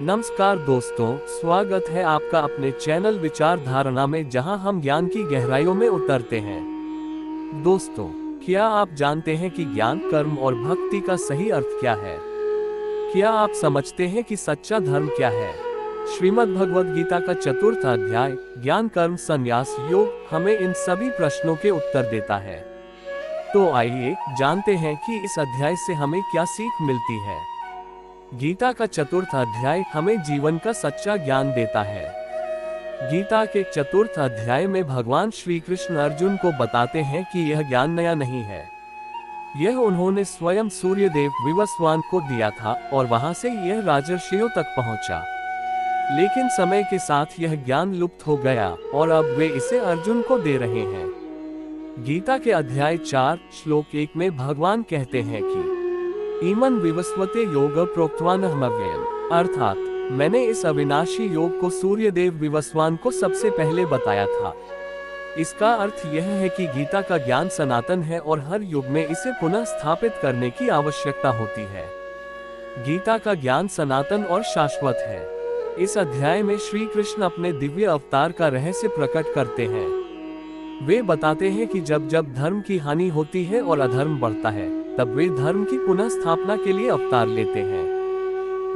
नमस्कार दोस्तों, स्वागत है आपका अपने चैनल विचार धारणा में, जहां हम ज्ञान की गहराइयों में उतरते हैं। दोस्तों, क्या आप जानते हैं कि ज्ञान, कर्म और भक्ति का सही अर्थ क्या है? क्या आप समझते हैं कि सच्चा धर्म क्या है? श्रीमद् भगवद गीता का चतुर्थ अध्याय ज्ञान कर्म संन्यास योग हमें इन सभी प्रश्नों के उत्तर देता है। तो आइए जानते हैं कि इस अध्याय से हमें क्या सीख मिलती है। गीता का चतुर्थ अध्याय हमें जीवन का सच्चा ज्ञान देता है। गीता के चतुर्थ अध्याय में भगवान श्री कृष्ण अर्जुन को बताते हैं कि यह ज्ञान नया नहीं है। यह उन्होंने स्वयं सूर्यदेव विवस्वान को दिया था और वहां से यह राजर्षियों तक पहुंचा। लेकिन समय के साथ यह ज्ञान लुप्त हो गया और अब वे इसे अर्जुन को दे रहे हैं। गीता के अध्याय 4 श्लोक 1 में भगवान कहते हैं कि ईमन विवस्वते योग प्रोक्तवान अहमव्ययम्, अर्थात मैंने इस अविनाशी योग को सूर्यदेव विवस्वान को सबसे पहले बताया था। इसका अर्थ यह है कि गीता का ज्ञान सनातन है और हर युग में इसे पुनः स्थापित करने की आवश्यकता होती है। गीता का ज्ञान सनातन और शाश्वत है। इस अध्याय में श्री कृष्ण अपने दिव्य अवतार का रहस्य प्रकट करते हैं। वे बताते हैं कि जब जब धर्म की हानि होती है और अधर्म बढ़ता है, तब वे धर्म की पुनः स्थापना के लिए अवतार लेते हैं।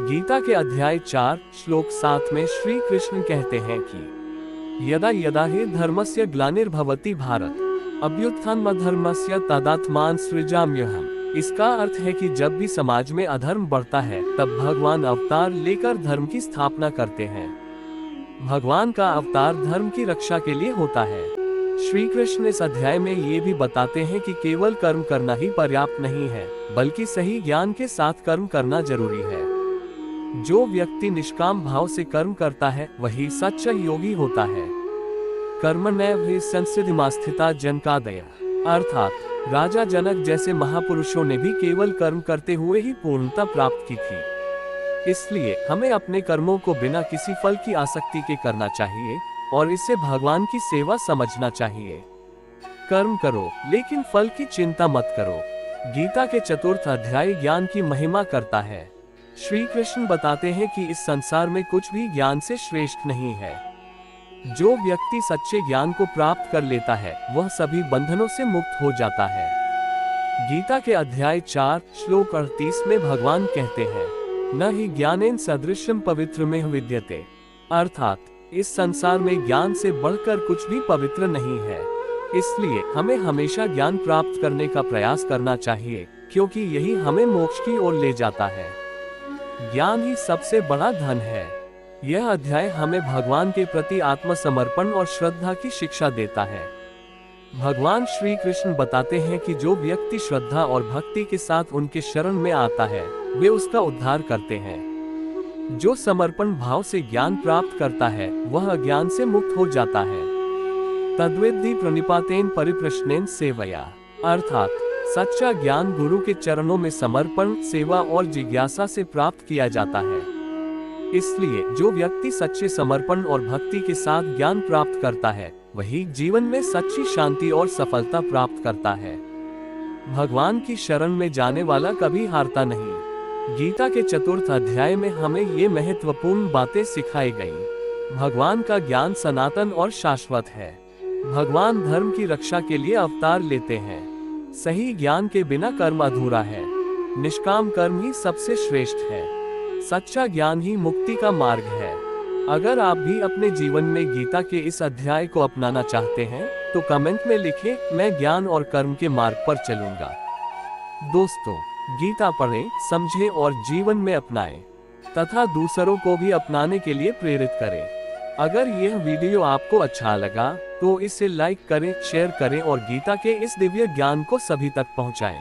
गीता के अध्याय 4 श्लोक 7 में श्री कृष्ण कहते हैं कि यदा यदा हि धर्मस्य ग्लानिर्भवति भारत अभ्युत्थानमधर्मस्य तदात्मान सृजाम्यहम्। इसका अर्थ है कि जब भी समाज में अधर्म बढ़ता है, तब भगवान अवतार लेकर धर्म की स्थापना करते हैं। भगवान का अवतार धर्म की रक्षा के लिए होता है। श्री कृष्ण इस अध्याय में ये भी बताते हैं कि केवल कर्म करना ही पर्याप्त नहीं है, बल्कि सही ज्ञान के साथ कर्म करना जरूरी है। जो व्यक्ति निष्काम भाव से कर्म करता है, वही सच्चा योगी होता है। कर्मण्येव हि संसिद्धिमास्थिता जनकादयः, अर्थात राजा जनक जैसे महापुरुषों ने भी केवल कर्म करते हुए ही पूर्णता प्राप्त की थी। इसलिए हमें अपने कर्मों को बिना किसी फल की आसक्ति के करना चाहिए और इसे भगवान की सेवा समझना चाहिए। कर्म करो, लेकिन फल की चिंता मत करो। गीता के चतुर्थ अध्याय ज्ञान की महिमा करता है। श्री कृष्ण बताते हैं कि इस संसार में कुछ भी ज्ञान से श्रेष्ठ नहीं है। जो व्यक्ति सच्चे ज्ञान को प्राप्त कर लेता है, वह सभी बंधनों से मुक्त हो जाता है। गीता के अध्याय 4 श्लोक 38 में भगवान कहते हैं न हि ज्ञानेन सदृशम पवित्रमेह विद्यते, अर्थात इस संसार में ज्ञान से बढ़कर कुछ भी पवित्र नहीं है। इसलिए हमें हमेशा ज्ञान प्राप्त करने का प्रयास करना चाहिए, क्योंकि यही हमें मोक्ष की ओर ले जाता है। ज्ञान ही सबसे बड़ा धन है। यह अध्याय हमें भगवान के प्रति आत्मसमर्पण और श्रद्धा की शिक्षा देता है। भगवान श्री कृष्ण बताते हैं कि जो व्यक्ति श्रद्धा और भक्ति के साथ उनके शरण में आता है, वे उसका उद्धार करते हैं। जो समर्पण भाव से ज्ञान प्राप्त करता है, वह अज्ञान से मुक्त हो जाता है। तद्विद्धि प्रणिपातेन परिप्रश्नेन सेवया, अर्थात सच्चा ज्ञान गुरु के चरणों में समर्पण, सेवा और जिज्ञासा से प्राप्त किया जाता है। इसलिए जो व्यक्ति सच्चे समर्पण और भक्ति के साथ ज्ञान प्राप्त करता है, वही जीवन में सच्ची शांति और सफलता प्राप्त करता है। भगवान की शरण में जाने वाला कभी हारता नहीं। गीता के चतुर्थ अध्याय में हमें ये महत्वपूर्ण बातें सिखाई गईं। भगवान का ज्ञान सनातन और शाश्वत है। भगवान धर्म की रक्षा के लिए अवतार लेते हैं। सही ज्ञान के बिना कर्म अधूरा है। निष्काम कर्म ही सबसे श्रेष्ठ है। सच्चा ज्ञान ही मुक्ति का मार्ग है। अगर आप भी अपने जीवन में गीता के इस अध्याय को अपनाना चाहते हैं, तो कमेंट में लिखें, मैं ज्ञान और कर्म के मार्ग पर चलूंगा। दोस्तों, गीता पढ़ें, समझें और जीवन में अपनाएं, तथा दूसरों को भी अपनाने के लिए प्रेरित करें। अगर यह वीडियो आपको अच्छा लगा, तो इसे लाइक करें, शेयर करें और गीता के इस दिव्य ज्ञान को सभी तक पहुंचाएं।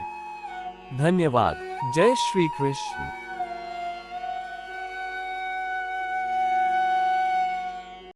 धन्यवाद। जय श्री कृष्ण।